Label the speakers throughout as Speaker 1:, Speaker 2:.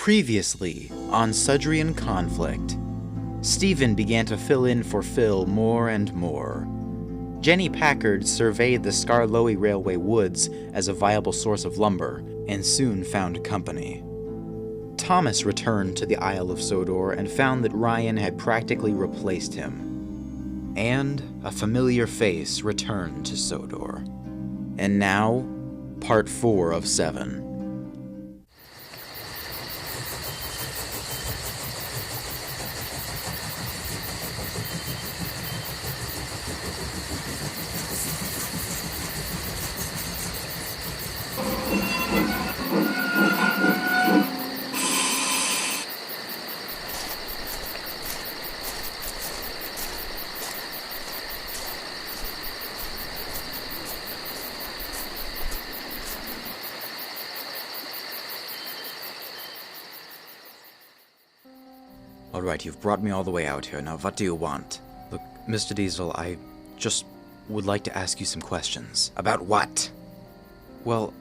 Speaker 1: Previously on Sudrian Conflict, Stephen began to fill in for Phil more and more. Jenny Packard surveyed the Skarloey Railway woods as a viable source of lumber, and soon found company. Thomas returned to the Isle of Sodor and found that Ryan had practically replaced him. And a familiar face returned to Sodor. And now, part 4 of 7. Alright, you've brought me all the way out here. Now, what do you want? Look, Mr. Diesel, I just would like to ask you some questions. About what? Well,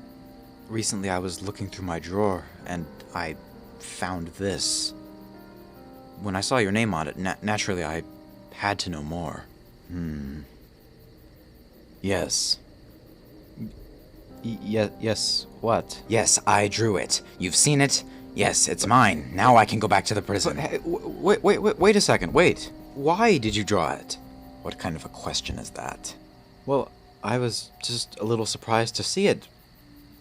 Speaker 1: recently I was looking through my drawer, and I found this. When I saw your name on it, naturally I had to know more. Yes. Yes, what? Yes, I drew it. You've seen it? Yes, it's mine. Now I can go back to the prison. But, hey, wait a second, wait. Why did you draw it? What kind of a question is that? Well, I was just a little surprised to see it,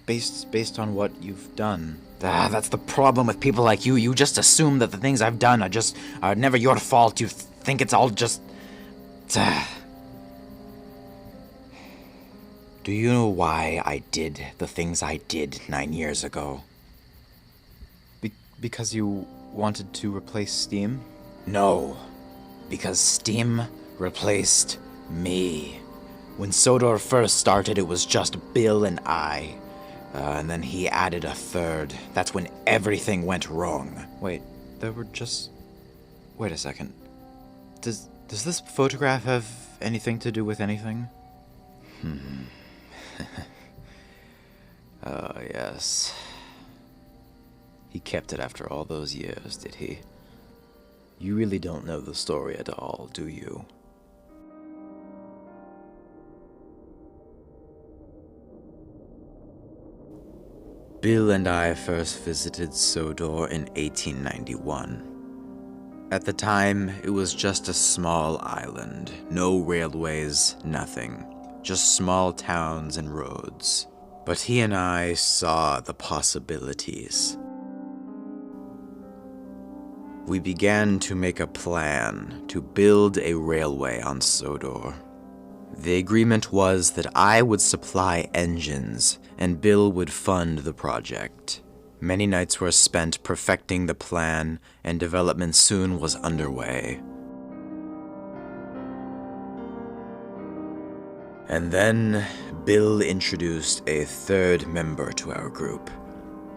Speaker 1: based on what you've done. That's the problem with people like you. You just assume that the things I've done are never your fault. You think it's all just... Do you know why I did the things I did 9 years ago? Because you wanted to replace Steam? No, because Steam replaced me. When Sodor first started, it was just Bill and I. And then he added a third. That's when everything went wrong. Wait, there were just... Wait a second. Does this photograph have anything to do with anything? Oh, yes. He kept it after all those years, did he? You really don't know the story at all, do you? Bill and I first visited Sodor in 1891. At the time, it was just a small island. No railways, nothing. Just small towns and roads. But he and I saw the possibilities. We began to make a plan to build a railway on Sodor. The agreement was that I would supply engines and Bill would fund the project. Many nights were spent perfecting the plan, and development soon was underway. And then Bill introduced a third member to our group,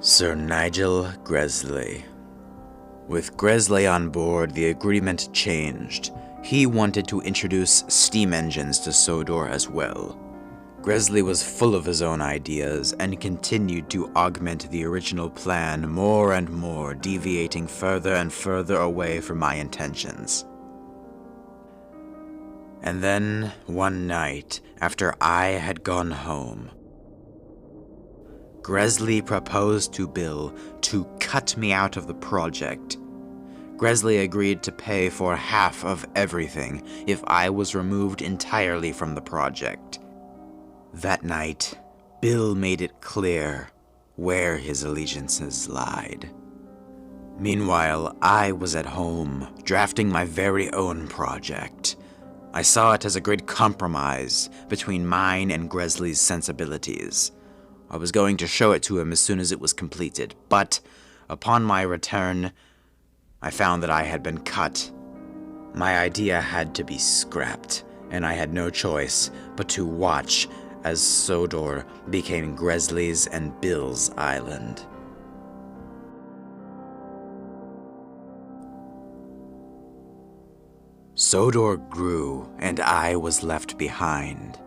Speaker 1: Sir Nigel Gresley. With Gresley on board, the agreement changed. He wanted to introduce steam engines to Sodor as well. Gresley was full of his own ideas and continued to augment the original plan more and more, deviating further and further away from my intentions. And then, one night, after I had gone home, Gresley proposed to Bill to cut me out of the project. Gresley agreed to pay for half of everything if I was removed entirely from the project. That night, Bill made it clear where his allegiances lied. Meanwhile, I was at home, drafting my very own project. I saw it as a great compromise between mine and Gresley's sensibilities. I was going to show it to him as soon as it was completed, but upon my return, I found that I had been cut. My idea had to be scrapped, and I had no choice but to watch as Sodor became Gresley's and Bill's island. Sodor grew, and I was left behind.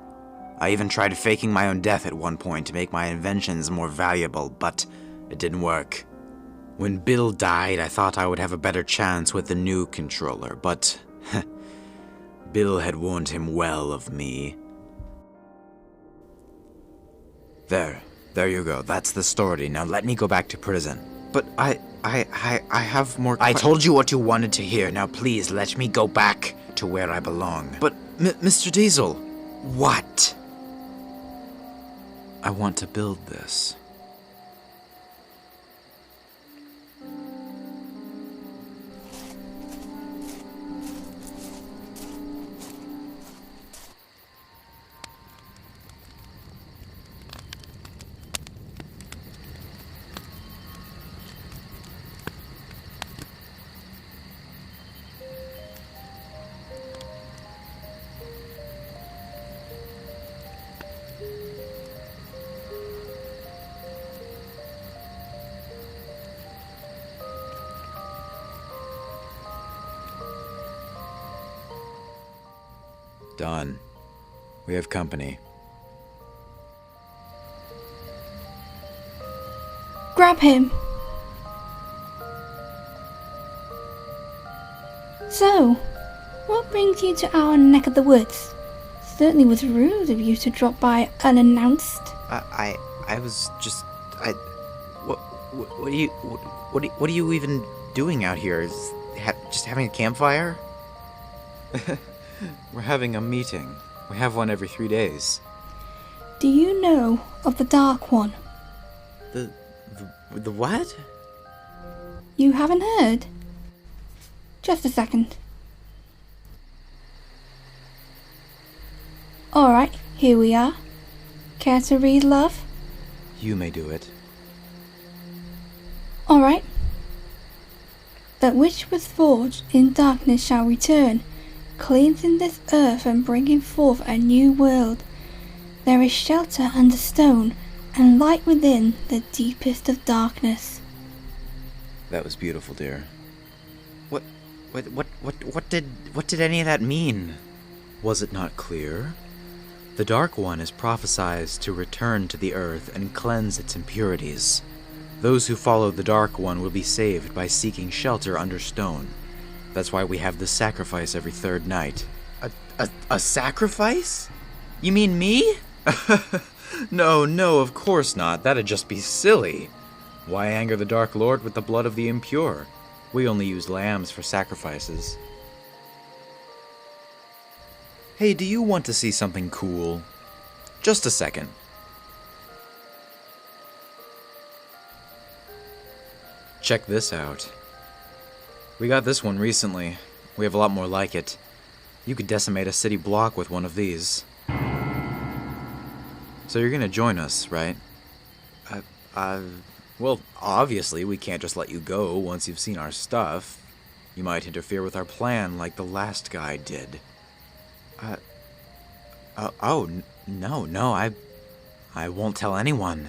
Speaker 1: I even tried faking my own death at one point to make my inventions more valuable, but it didn't work. When Bill died, I thought I would have a better chance with the new controller, but Bill had warned him well of me. There you go. That's the story. Now let me go back to prison. But I have more. I told you what you wanted to hear. Now please let me go back to where I belong. But Mr. Diesel, what? I want to build this. Done. We have company.
Speaker 2: Grab him. So, what brings you to our neck of the woods? Certainly was rude of you to drop by unannounced.
Speaker 1: I was just what are you even doing out here? Just having a campfire? We're having a meeting. We have one every 3 days.
Speaker 2: Do you know of the Dark One?
Speaker 1: The what?
Speaker 2: You haven't heard? Just a second. Alright, here we are. Care to read, love?
Speaker 1: You may do it.
Speaker 2: Alright. That which was forged in darkness shall return, cleansing this earth and bringing forth a new world. There is shelter under stone, and light within the deepest of darkness.
Speaker 1: That was beautiful, dear. What did any of that mean? Was it not clear? The Dark One is prophesied to return to the earth and cleanse its impurities. Those who follow the Dark One will be saved by seeking shelter under stone. That's why we have this sacrifice every third night. A sacrifice? You mean me? No, of course not. That'd just be silly. Why anger the Dark Lord with the blood of the impure? We only use lambs for sacrifices. Hey, do you want to see something cool? Just a second. Check this out. We got this one recently. We have a lot more like it. You could decimate a city block with one of these. So you're gonna join us, right? Well, obviously we can't just let you go once you've seen our stuff. You might interfere with our plan like the last guy did. No, I won't tell anyone.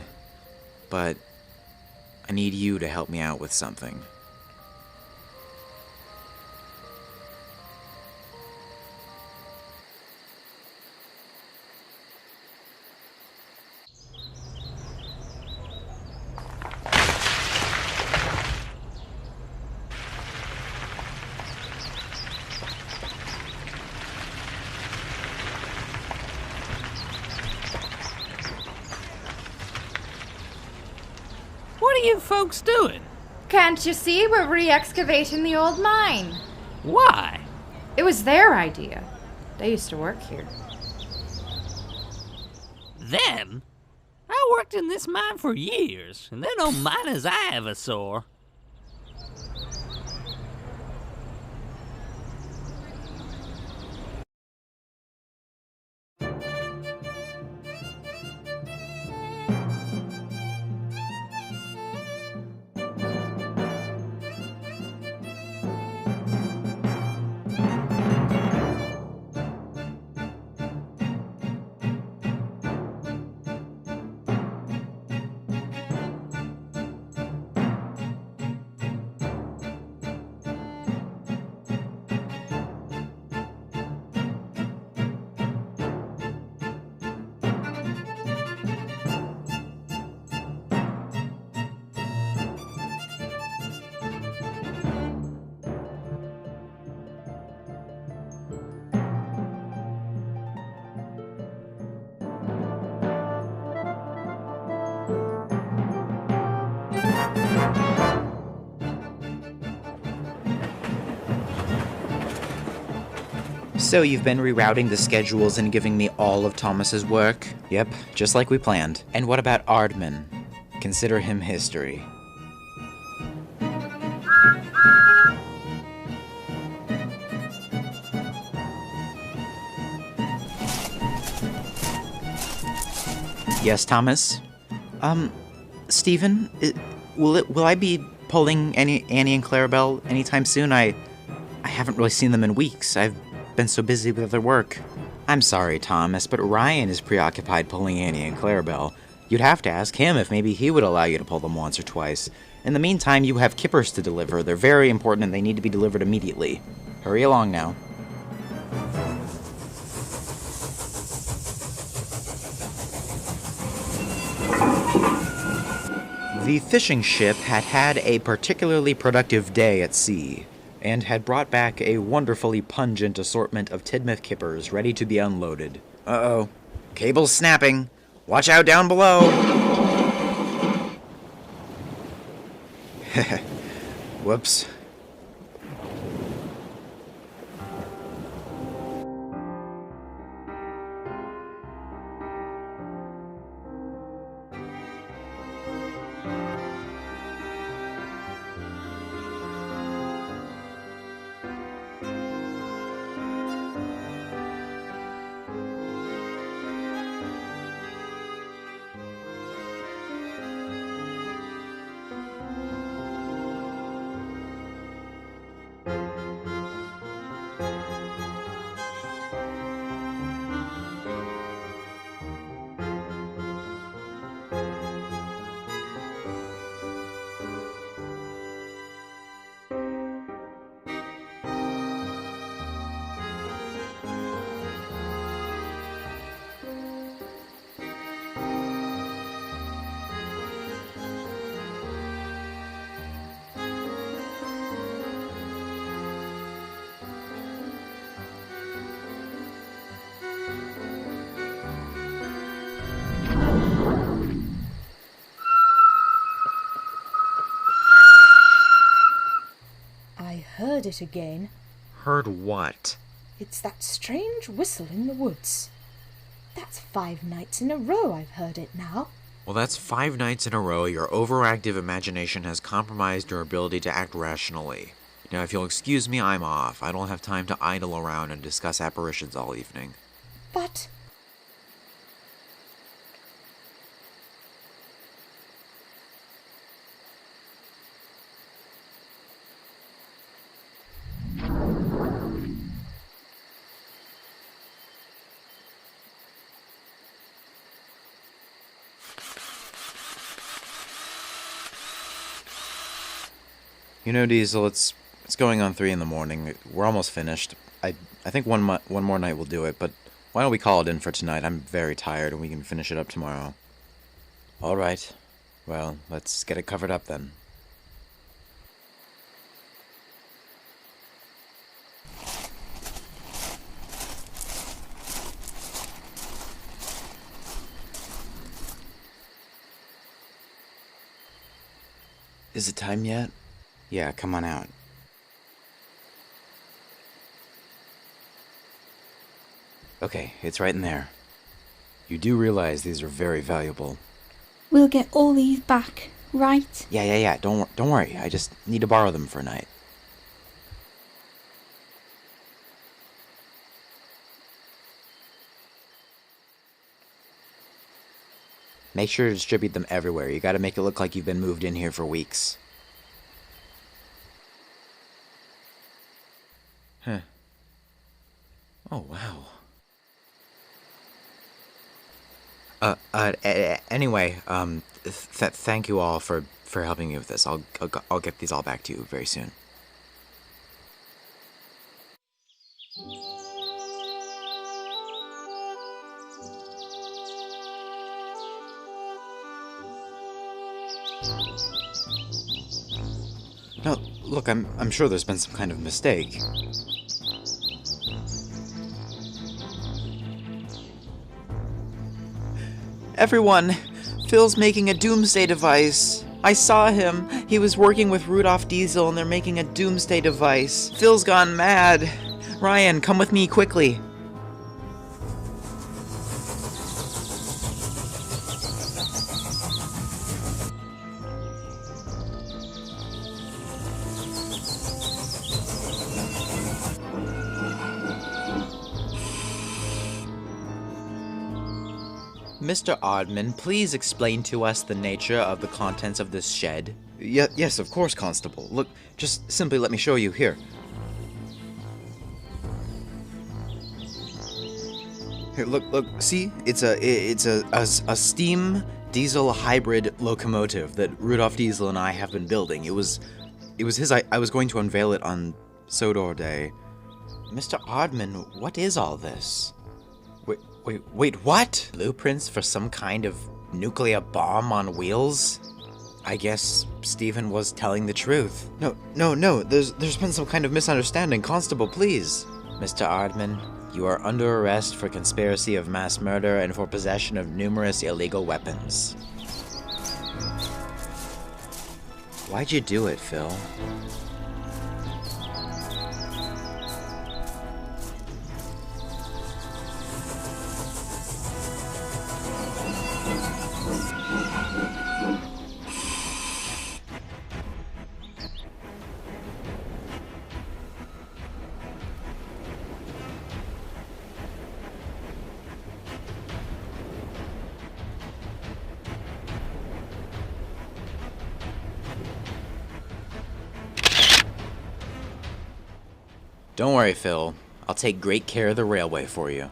Speaker 1: But I need you to help me out with something.
Speaker 3: What are you folks doing?
Speaker 4: Can't you see we're re-excavating the old mine?
Speaker 3: Why?
Speaker 4: It was their idea. They used to work here.
Speaker 3: Them? I worked in this mine for years, and they're no miners I ever saw.
Speaker 1: So you've been rerouting the schedules and giving me all of Thomas's work? Yep, just like we planned. And what about Ardman? Consider him history. Yes, Thomas? Stephen, will I be pulling Annie and Clarabelle anytime soon? I haven't really seen them in weeks. I've been so busy with other work. I'm sorry, Thomas, but Ryan is preoccupied pulling Annie and Clarabelle. You'd have to ask him if maybe he would allow you to pull them once or twice. In the meantime, you have kippers to deliver. They're very important and they need to be delivered immediately. Hurry along now. The fishing ship had a particularly productive day at sea, and had brought back a wonderfully pungent assortment of Tidmouth kippers ready to be unloaded. Uh-oh. Cable's snapping. Watch out down below! Whoops.
Speaker 5: Heard it again.
Speaker 1: Heard what?
Speaker 5: It's that strange whistle in the woods. That's 5 nights in a row I've heard it now.
Speaker 1: Well, that's 5 nights in a row your overactive imagination has compromised your ability to act rationally. Now, if you'll excuse me, I'm off. I don't have time to idle around and discuss apparitions all evening.
Speaker 5: But...
Speaker 1: You know, Diesel, it's going on 3 in the morning. We're almost finished. I think one more night will do it, but why don't we call it in for tonight? I'm very tired and we can finish it up tomorrow. All right. Well, let's get it covered up then. Is it time yet? Yeah, come on out. Okay, it's right in there. You do realize these are very valuable.
Speaker 2: We'll get all these back, right?
Speaker 1: Yeah. Don't worry. I just need to borrow them for a night. Make sure to distribute them everywhere. You gotta make it look like you've been moved in here for weeks. Huh. Oh, wow. Anyway, thank you all for helping me with this. I'll get these all back to you very soon. No, look, I'm sure there's been some kind of mistake. Everyone, Phil's making a doomsday device. I saw him. He was working with Rudolph Diesel and they're making a doomsday device. Phil's gone mad. Ryan, come with me quickly. Mr. Oddman, please explain to us the nature of the contents of this shed. Yes, of course, Constable. Look, just simply let me show you here. Here, look, see? It's a steam diesel hybrid locomotive that Rudolph Diesel and I have been building. It was his. I was going to unveil it on Sodor Day. Mr. Oddman, what is all this? Wait, what? Blueprints for some kind of nuclear bomb on wheels? I guess Stephen was telling the truth. No, there's been some kind of misunderstanding. Constable, please. Mr. Ardman, you are under arrest for conspiracy of mass murder and for possession of numerous illegal weapons. Why'd you do it, Phil? Don't worry, Phil. I'll take great care of the railway for you.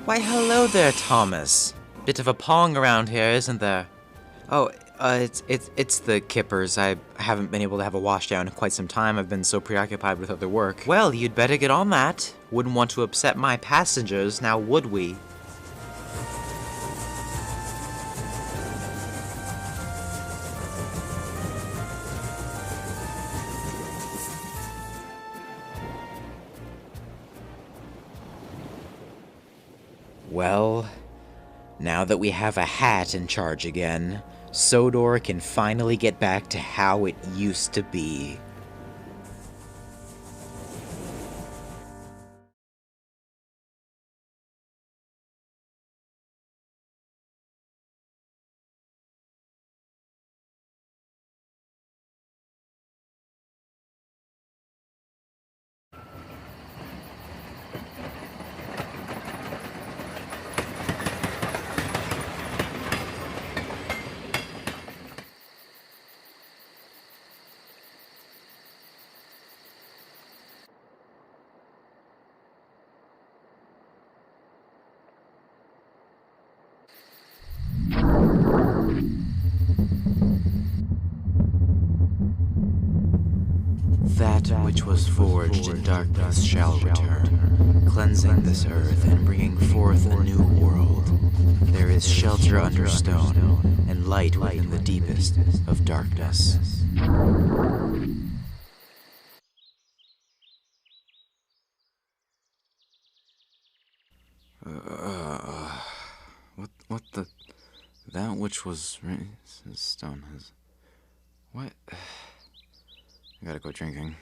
Speaker 1: Why, hello there, Thomas. Bit of a pong around here, isn't there? Oh, it's the kippers. I haven't been able to have a wash down in quite some time. I've been so preoccupied with other work. Well, you'd better get on that. Wouldn't want to upset my passengers, now would we? Well, now that we have a hat in charge again, Sodor can finally get back to how it used to be. That which was forged in darkness shall return, cleansing this earth and bringing forth a new world. There is shelter under stone, and light within the deepest of darkness. What the... That which was raised as stone has... What... I gotta go drinking.